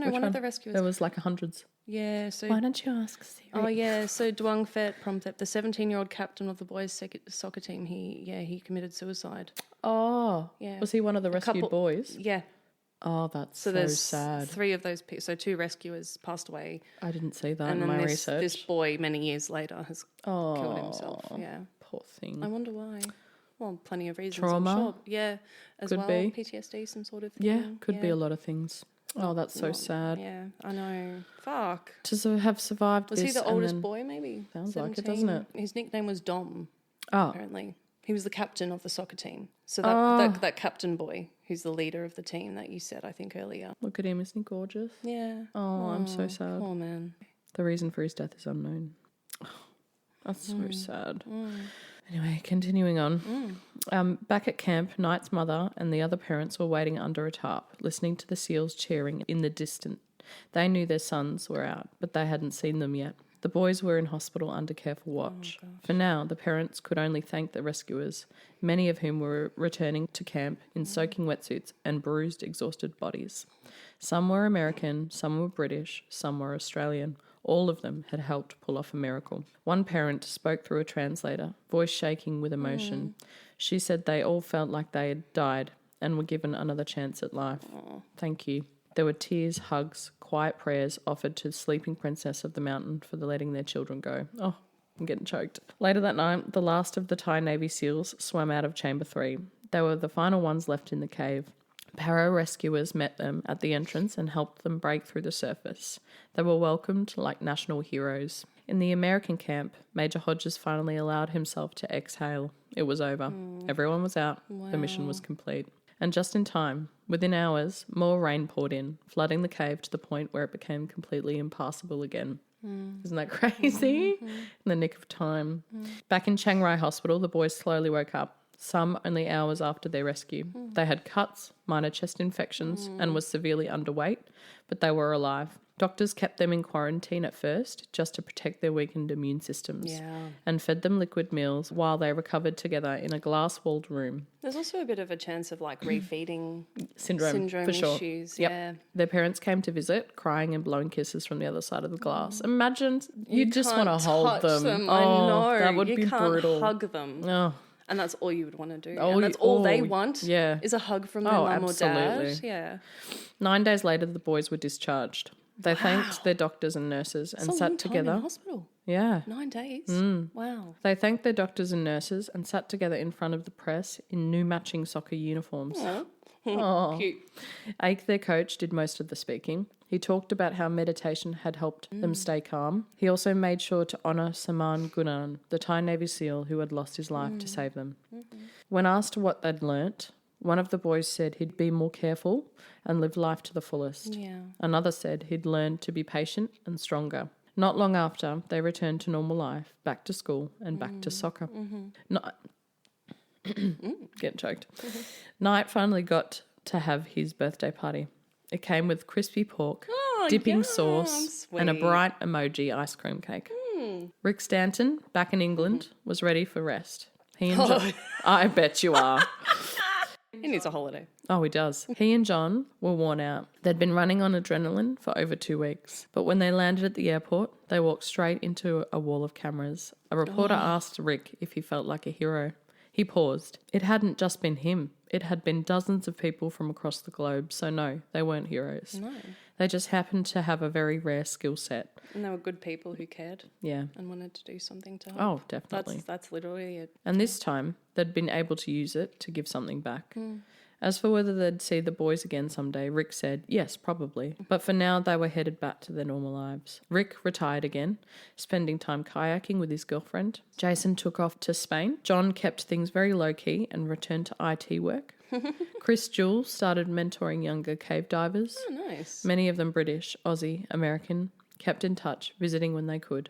one of the rescuers. There was hundreds. Yeah, so Why don't you ask Siri? oh yeah, so Duong Phet Promthep, the 17-year-old captain of the boys' soccer team, he committed suicide. Oh, Yeah. was he one of the rescued couple- boys? Yeah. Oh, that's So so there's sad. 3 of those people. So 2 rescuers passed away, I didn't see that and in then my this research. boy many years later has Oh, killed himself. Yeah. poor thing. I wonder why. Well, plenty of reasons. Trauma? I'm sure. Yeah, as Could well. be. PTSD, some sort of thing. Yeah, could be a lot of things. Oh, that's so sad. Yeah, I know. Fuck. To have survived Was this. he the and oldest then- boy? Maybe. Sounds like it, 17? doesn't His nickname was Dom. Oh, Apparently, he was the captain of the soccer team. So Oh. that captain boy, who's the leader of the team that you said, I think earlier. look at him. Isn't he gorgeous? Yeah. Oh, I'm so sad. Poor man. The reason for his death is unknown. That's so sad. Anyway, continuing on. Back at camp, Knight's mother and the other parents were waiting under a tarp, listening to the seals cheering in the distance. They knew their sons were out, but they hadn't seen them yet. The boys were in hospital under careful watch. For now, the parents could only thank the rescuers, many of whom were returning to camp in soaking wetsuits and bruised, exhausted bodies. Some were American, some were British, some were Australian, All of them had helped pull off a miracle. One parent spoke through a translator, voice shaking with emotion. She said they all felt like they had died and were given another chance at life. Thank you. There were tears, hugs, quiet prayers offered to the sleeping princess of the mountain for letting their children go. Oh, I'm getting choked. Later that night, the last of the Thai Navy SEALs swam out of Chamber 3. They were the final ones left in the cave. Pararescuers met them at the entrance and helped them break through the surface. They were welcomed like national heroes. In the American camp, Major Hodges finally allowed himself to exhale. It was over. Everyone was out. The mission was complete. And just in time, within hours, more rain poured in, flooding the cave to the point where it became completely impassable again. Isn't that crazy? In the nick of time. Back in Chiang Rai Hospital, the boys slowly woke up, some only hours after their rescue. They had cuts, minor chest infections, and were severely underweight, but they were alive. Doctors kept them in quarantine at first just to protect their weakened immune systems and fed them liquid meals while they recovered together in a glass-walled room. There's also a bit of a chance of like refeeding syndrome for sure. issues. Yep. Yeah. Their parents came to visit, crying and blowing kisses from the other side of the glass. Imagine you just want to hold them. I know. That would be brutal. You can't hug them. Oh. And that's all you would want to do. And that's all they want is a hug from their mum or dad. Yeah. 9 days later, the boys were discharged. They thanked their doctors and nurses and sat together. In hospital. Yeah. 9 days. Wow. They thanked their doctors and nurses and sat together in front of the press in new matching soccer uniforms. Oh. Cute. Ike, their coach, did most of the speaking. He talked about how meditation had helped them stay calm. He also made sure to honour Saman Gunan, the Thai Navy SEAL who had lost his life to save them. When asked what they'd learnt, one of the boys said he'd be more careful and live life to the fullest. Yeah. Another said he'd learned to be patient and stronger. Not long after, they returned to normal life, back to school and back to soccer. Getting choked. Knight finally got to have his birthday party. It came with crispy pork, dipping sauce, and a bright emoji ice cream cake. Rick Stanton, back in England, was ready for rest. He and John, I bet you are. He needs a holiday. Oh, he does. He and John were worn out. They'd been running on adrenaline for over 2 weeks. But when they landed at the airport, they walked straight into a wall of cameras. A reporter asked Rick if he felt like a hero. He paused. It hadn't just been him. It had been dozens of people from across the globe. So no, they weren't heroes. No. They just happened to have a very rare skill set. And they were good people who cared. Yeah. And wanted to do something to help. Oh, definitely. That's literally it. And this time, they'd been able to use it to give something back. As for whether they'd see the boys again someday, Rick said, yes, probably. But for now, they were headed back to their normal lives. Rick retired again, spending time kayaking with his girlfriend. Jason took off to Spain. John kept things very low-key and returned to IT work. Chris Jewell started mentoring younger cave divers. Oh, nice. Many of them British, Aussie, American, kept in touch, visiting when they could.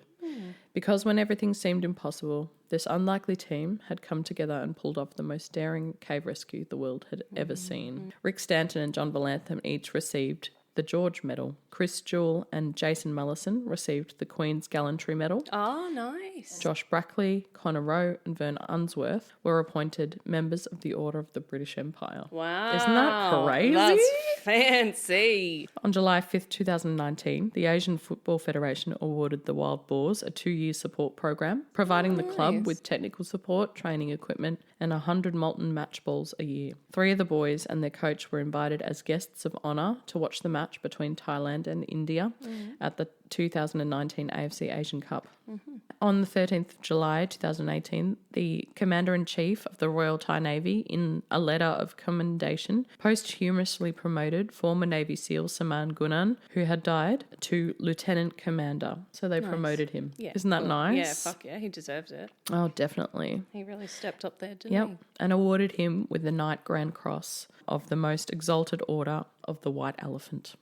Because when everything seemed impossible, this unlikely team had come together and pulled off the most daring cave rescue the world had ever seen. Rick Stanton and John Valantham each received the George Medal. Chris Jewell and Jason Mullison received the Queen's Gallantry Medal. Oh, nice. Josh Brackley, Connor Rowe and Vern Unsworth were appointed members of the Order of the British Empire. Wow. Isn't that crazy? That's fancy. On July 5th, 2019, the Asian Football Federation awarded the Wild Boars a 2-year support program, providing the club with technical support, training equipment, and 100 molten match balls a year. 3 of the boys and their coach were invited as guests of honour to watch the match between Thailand and India at the 2019 AFC Asian Cup. On the 13th of July 2018, the Commander-in-Chief of the Royal Thai Navy, in a letter of commendation, posthumously promoted former Navy SEAL Saman Gunan, who had died, to Lieutenant Commander. So they promoted him. Yeah, Isn't that nice? Yeah, fuck yeah, he deserves it. Oh, definitely. He really stepped up there, didn't he? And awarded him with the Knight Grand Cross of the Most Exalted Order of the White Elephant.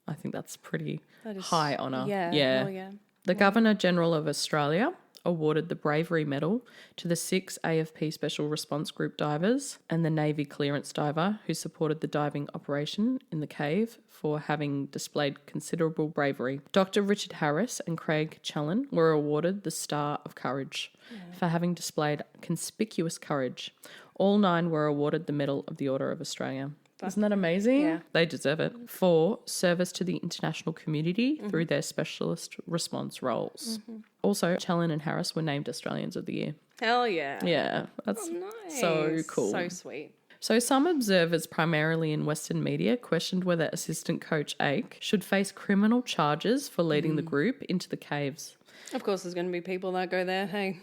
I think that's pretty high honour. Yeah. Well, yeah. The Governor-General of Australia awarded the Bravery Medal to the 6 AFP Special Response Group divers and the Navy clearance diver who supported the diving operation in the cave for having displayed considerable bravery. Dr. Richard Harris and Craig Challen were awarded the Star of Courage for having displayed conspicuous courage. All 9 were awarded the Medal of the Order of Australia. Isn't that amazing? Yeah. They deserve it. 4, service to the international community through their specialist response roles. Also, Challen and Harris were named Australians of the Year. Hell yeah. Yeah, that's Nice. so cool. So sweet. So some observers, primarily in Western media, questioned whether assistant coach Ake should face criminal charges for leading the group into the caves. Of course, there's going to be people that go there, hey.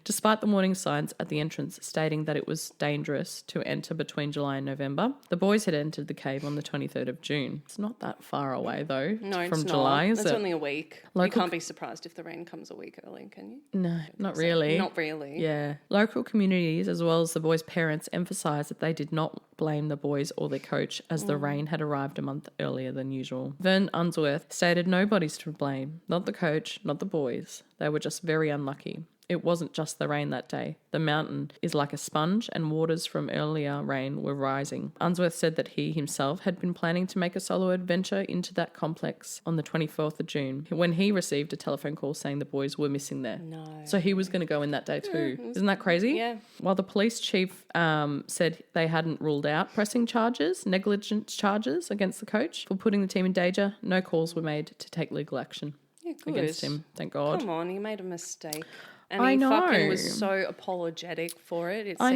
Despite the warning signs at the entrance stating that it was dangerous to enter between July and November, the boys had entered the cave on the 23rd of June. It's not that far away, though, from July, is It's it? only a week. You can't be surprised if the rain comes a week early, can you? No, not really. Not really. Yeah. Local communities, as well as the boys' parents, emphasised that they did not blame the boys or their coach as the rain had arrived a month earlier than usual. Vern Unsworth stated nobody's to blame, not the coach, not the boys. They were just very unlucky. It wasn't just the rain that day. The mountain is like a sponge and waters from earlier rain were rising. Unsworth said that he himself had been planning to make a solo adventure into that complex on the 24th of June when he received a telephone call saying the boys were missing there. No. So he was going to go in that day too. Isn't that crazy? Yeah. While the police chief said they hadn't ruled out pressing charges, negligence charges against the coach for putting the team in danger, no calls were made to take legal action against him. Thank God. Come on, he made a mistake. And I he know. fucking was so apologetic for it, I seems.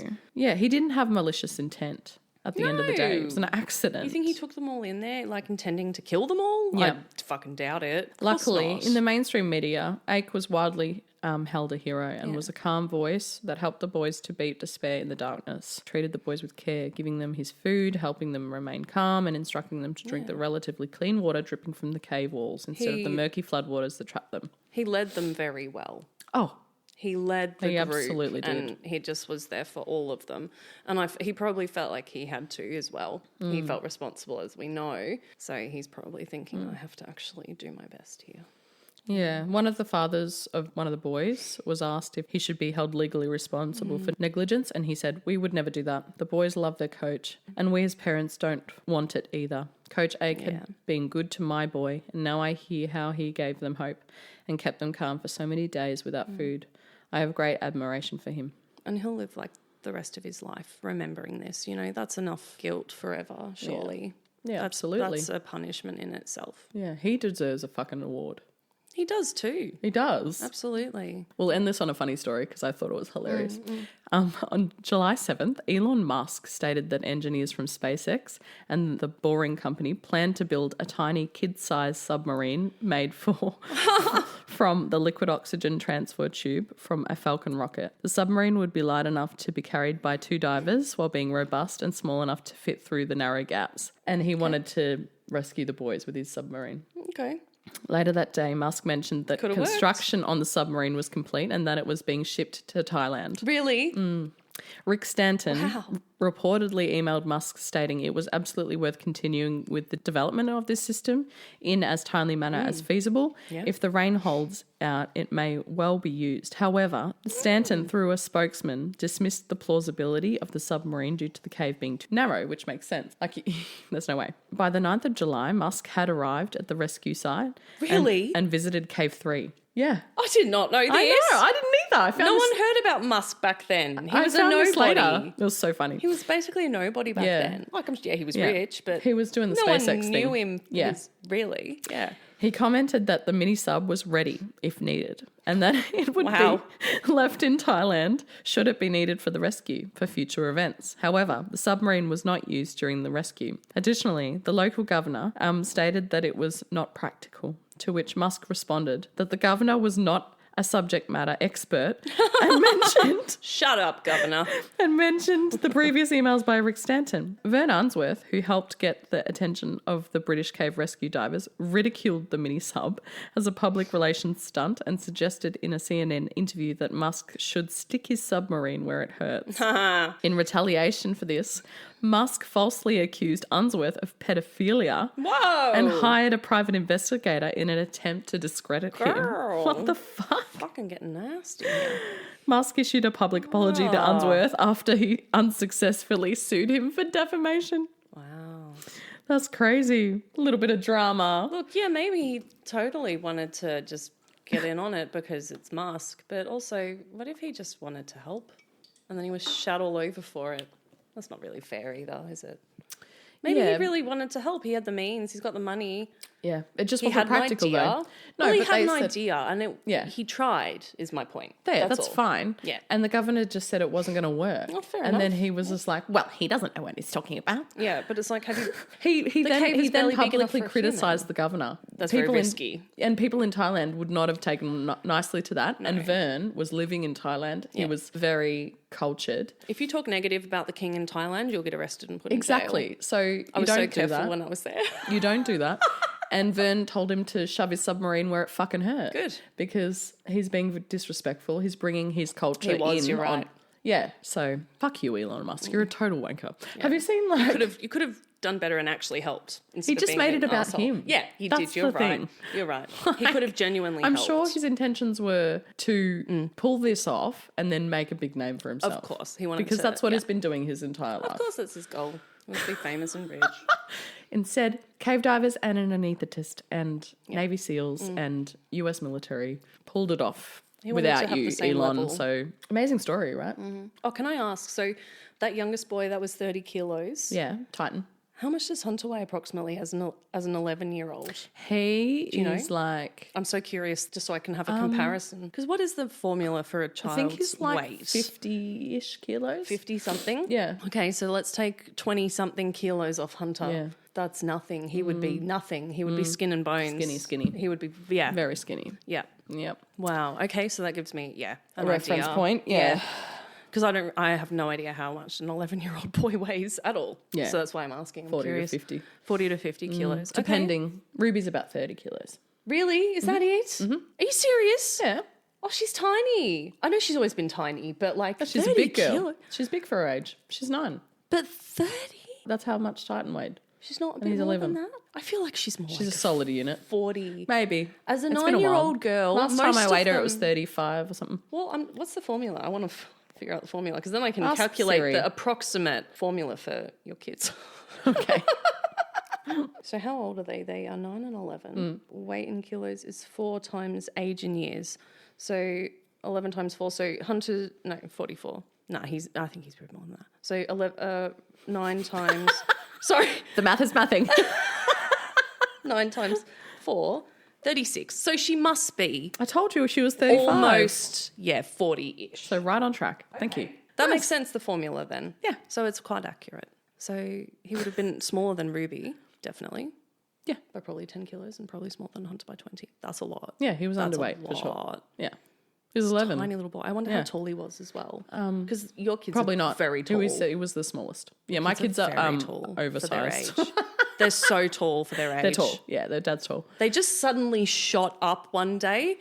know. Yeah, he didn't have malicious intent at the end of the day. It was an accident. You think he took them all in there, like, intending to kill them all? Yeah. I fucking doubt it. Of course Luckily, not. in the mainstream media, Ake was widely held a hero and was a calm voice that helped the boys to beat despair in the darkness, treated the boys with care, giving them his food, helping them remain calm and instructing them to drink the relatively clean water dripping from the cave walls instead of the murky floodwaters that trapped them. He led them very well. Oh, He led the He group. absolutely did. And he just was there for all of them. And he probably felt like he had to as well. He felt responsible, as we know. So he's probably thinking, I have to actually do my best here. yeah. One of the fathers of one of the boys was asked if he should be held legally responsible for negligence, and he said, "We would never do that. The boys love their coach, and we as parents don't want it either. Coach Ake had been good to my boy, and now I hear how he gave them hope and kept them calm for so many days without food. I have great admiration for him." And he'll live like the rest of his life remembering this. You know, that's enough guilt forever, surely. Yeah, absolutely. That's a punishment in itself. Yeah, he deserves a fucking award. He does too. He does. Absolutely. We'll end this on a funny story because I thought it was hilarious. On July 7th, Elon Musk stated that engineers from SpaceX and the Boring Company planned to build a tiny kid-sized submarine made from the liquid oxygen transfer tube from a Falcon rocket. The submarine would be light enough to be carried by 2 divers while being robust and small enough to fit through the narrow gaps. And he wanted to rescue the boys with his submarine. Okay. Later that day, Musk mentioned that construction on the submarine was complete and that it was being shipped to Thailand. Really? Rick Stanton reportedly emailed Musk stating it was absolutely worth continuing with the development of this system in as timely manner as feasible. Yeah. If the rain holds out, it may well be used. However, Stanton, through a spokesman, dismissed the plausibility of the submarine due to the cave being too narrow, which makes sense. Like, there's no way. By the 9th of July, Musk had arrived at the rescue site and visited Cave 3. Yeah. I did not know this. I know, I didn't either. No one heard about Musk back then. He was a found this nobody. later. It was so funny. He was basically a nobody back then. Like, he was rich, but he was doing the no SpaceX one thing. knew him. Yeah. Really. Yeah. He commented that the mini sub was ready if needed and that it would be left in Thailand should it be needed for the rescue for future events. However, the submarine was not used during the rescue. Additionally, the local governor stated that it was not practical, to which Musk responded that the governor was not a subject matter expert and mentioned Shut up, Governor. and mentioned the previous emails by Rick Stanton. Vern Unsworth, who helped get the attention of the British cave rescue divers, ridiculed the mini-sub as a public relations stunt and suggested in a CNN interview that Musk should stick his submarine where it hurts. In retaliation for this, Musk falsely accused Unsworth of pedophilia and hired a private investigator in an attempt to discredit him. What the fuck? Fucking getting nasty here. Musk issued a public apology to Unsworth after he unsuccessfully sued him for defamation. Wow. That's crazy. A little bit of drama. Look, yeah, maybe he totally wanted to just get in on it because it's Musk, but also, what if he just wanted to help and then he was shut all over for it? That's not really fair either, is it? Maybe he really wanted to help. He had the means. He's got the money. Yeah, it just He wasn't had an practical idea. though. No, Well, he but had they an said, idea, and he tried. Is my point. Yeah, that's all. fine. Yeah. And the governor just said it wasn't going to work. Well, fair and then enough. he was just like, well, he doesn't know what he's talking about. Yeah, but it's like, have you? He The cave is then barely big enough publicly for a criticised the governor. That's very risky. And people in Thailand would not have taken nicely to that. No. And Vern was living in Thailand. He was very cultured. If you talk negative about the king in Thailand, you'll get arrested and put in Exactly. jail. So you I was don't so do careful that. when I was there. You don't do that. And Vern told him to shove his submarine where it fucking hurt. Good. Because he's being disrespectful. He's bringing his culture in. You're right. Yeah. So fuck you, Elon Musk. You're a total wanker. Yeah. Have you seen like... You could have done better and actually helped. He just made it about him. Yeah, he That's did. You're the right. thing. You're right. He could have genuinely I'm helped. sure his intentions were to pull this off and then make a big name for himself. Of course. He wanted because to, that's what he's been doing his entire life. Of course that's his goal. He wants to be famous and rich. Instead, cave divers and an anaesthetist and Navy SEALs and US military pulled it off wanted to without have you, the same Elon. level. So amazing story, right? Oh, can I ask? So that youngest boy that was 30 kilos. Yeah, Titan. How much does Hunter weigh approximately as an 11-year-old? He you is know? like... I'm so curious just so I can have a comparison. Because what is the formula for a child's I think he's like weight? 50-ish kilos. 50-something? Yeah. Okay, so let's take 20-something kilos off Hunter. Yeah. That's nothing. He would be nothing. He would be skin and bones. Skinny. He would be, yeah. Very skinny. Yeah. Yep. Wow. Okay, so that gives me, A reference idea. point, yeah. Because I have no idea how much an 11-year-old boy weighs at all. Yeah. So that's why I'm asking. I'm 40 curious. to 50. 40 to 50 kilos. Okay. Depending. Ruby's about 30 kilos. Really? Is that it? Mm-hmm. Are you serious? Yeah. Oh, she's tiny. I know she's always been tiny, but like She's a 30 big girl. kilo- She's big for her age. She's 9. But 30? That's how much Titan weighed. She's not a bit he's more 11. than that? I feel like she's more She's like a solid unit. 40. Maybe. As a It's been 9-year-old while. girl, Last time most I of weighed her, it them- was 35 or something. Well, what's the formula? I want to figure out the formula because then I can Ask calculate Siri. the approximate formula for your kids. Okay. So how old are they? They are 9 and 11. Weight in kilos is 4 times age in years. So 11 times 4. So Hunter, no, 44. No, I think he's pretty more than that. So 9 times, sorry, The math is mathing. 9 times 4, 36. So she must be I told you she was 35. almost, 40-ish. So right on track. Thank you. That makes sense, the formula then. Yeah. So it's quite accurate. So he would have been smaller than Ruby, definitely. Yeah. By probably 10 kilos and probably smaller than Hunter by 20. That's a lot. Yeah, he was That's underweight a for sure. lot. Yeah. He was 11. Tiny little boy. I wonder how tall he was as well. Because your kids Probably are not. very tall. He was the smallest. Yeah, my kids are very tall oversized. for their age. They're so tall for their age. They're tall. Yeah, their dad's tall. They just suddenly shot up one day.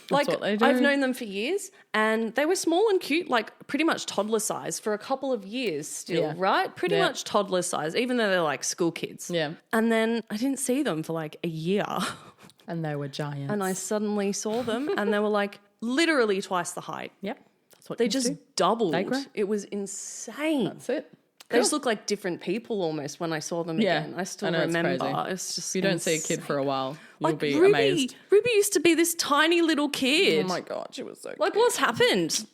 Like, what they do. I've known them for years and they were small and cute, like pretty much toddler size for a couple of years still, Yeah. right? Pretty Yeah. much toddler size, even though they're like school kids. Yeah. And then I didn't see them for like a year. And they were giants. And I suddenly saw them and they were like literally twice the height. Yep. That's what They kids just do. doubled. They grow. It was insane. That's it. They just look like different people almost when I saw them Yeah. again. I still I know, it's remember. It's It's just if you don't see a insane. kid for a while, you'll Like be Ruby, amazed. Ruby used to be this tiny little kid. Oh my God, she was so Like, cute. what's happened? She's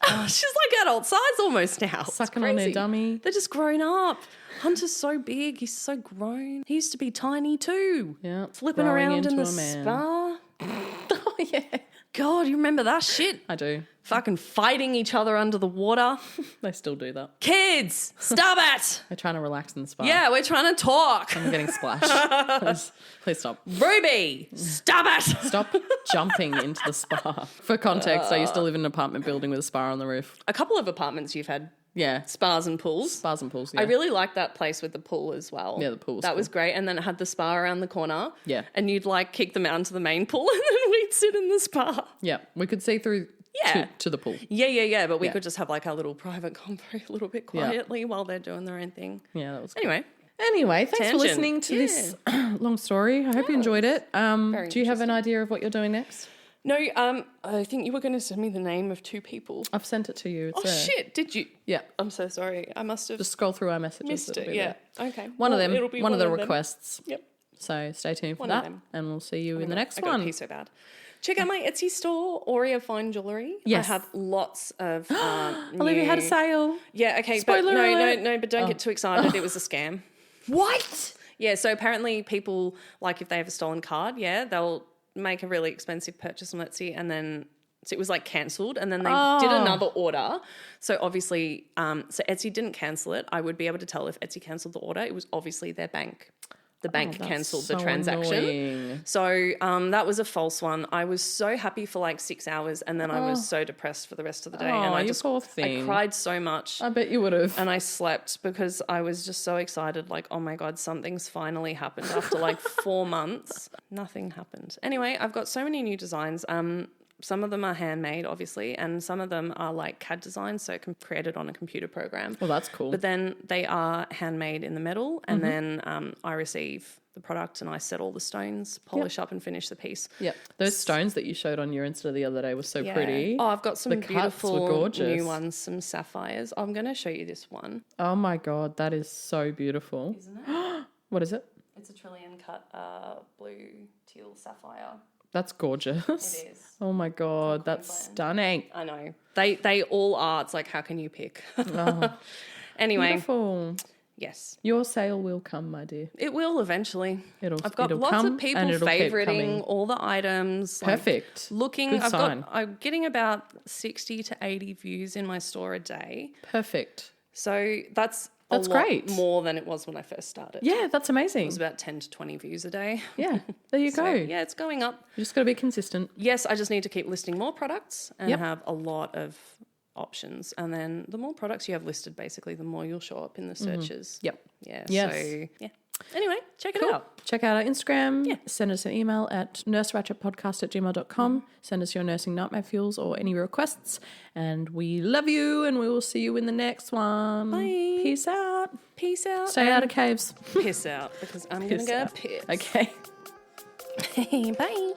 like adult size almost now. It's Sucking on their crazy. dummy. They're just grown up. Hunter's so big. He's so grown. He used to be tiny too. Yeah, Flipping growing around in into the a man. spa. Oh, yeah. God, you remember that shit? I do. Fucking fighting each other under the water. They still do that. Kids, stop it. They're trying to relax in the spa. Yeah, we're trying to talk. I'm getting splashed. Please stop. Ruby, stop it. Stop jumping into the spa. For context, I used to live in an apartment building with a spa on the roof. A couple of apartments you've had Yeah. spas and pools. Spas and pools, yeah. I really liked that place with the pool as well. Yeah, the pool was That cool. was great. And then it had the spa around the corner. Yeah. And you'd like kick them out into the main pool and then we'd sit in the spa. Yeah, we could see through Yeah. to the pool. Yeah. But we Yeah. could just have like our little private convo a little bit quietly while they're doing their own thing. Yeah, that was good. Anyway, Thanks for Tangent. listening to this long story. I hope you enjoyed it. Very Do you have an idea of what you're doing next? no, I think you were going to send me the name of 2 people. I've sent it to you. It's Oh, there. shit. Did you? Yeah. I'm so sorry. I must have Just scroll through our messages. missed It'll it. be Yeah. there. Okay. One of Well, them. it'll be One of the them. requests. Yep. So stay tuned for One of that. them. And we'll see you in the next I got one. to pee so bad. Check out my Etsy store, Aurea Fine Jewellery. Yes. I have lots of Olivia had a sale. Yeah, okay. Spoiler but alert. no, but don't get too excited. It was a scam. What? Yeah, so apparently people, like if they have a stolen card, they'll make a really expensive purchase on Etsy and then so it was like cancelled and then they did another order. So obviously, so Etsy didn't cancel it. I would be able to tell if Etsy cancelled the order. It was obviously their bank. The bank cancelled the transaction. Annoying. So that was a false one. I was so happy for like 6 hours and then I was so depressed for the rest of the day. And I just poor thing. I cried so much. I bet you would have. And I slept because I was just so excited, like, oh my God, something's finally happened after like 4 months. Nothing happened. Anyway, I've got so many new designs. Some of them are handmade, obviously, and some of them are like CAD designs, so created on a computer program. Well, that's cool. But then they are handmade in the metal, and then I receive the product and I set all the stones, polish up and finish the piece. Yep. Those stones that you showed on your Insta the other day were so pretty. Oh, I've got some The cuts were beautiful gorgeous. new ones, some sapphires. I'm going to show you this one. Oh my God, that is so beautiful. Isn't it? What is it? It's a trillion cut blue teal sapphire. That's gorgeous. It is. Oh my God, that's stunning. I know. They all are. It's like, how can you pick? Oh, Anyway, beautiful. yes. Your sale will come, my dear. It will eventually. I've got it'll lots come of people and it'll keep favoriting coming. all the items. Perfect. Looking, Good sign. I'm getting about 60 to 80 views in my store a day. Perfect. So that's a lot great. more than it was when I first started. Yeah, that's amazing. It was about 10 to 20 views a day. Yeah, there you So, go. yeah, it's going up. You just got to be consistent. Yes, I just need to keep listing more products and Yep. have a lot of options. And then the more products you have listed, basically, the more you'll show up in the searches. Yep. Yeah. Yes. So, yeah. Anyway, check it Cool. out. Check out our Instagram. Yeah. Send us an email at nurseratchetpodcast@gmail.com. Send us your nursing nightmare fuels or any requests. And we love you and we will see you in the next one. Bye. Peace out. Peace out. Stay out of caves. Piss out because I'm going to Piss go out. piss. Okay. Bye.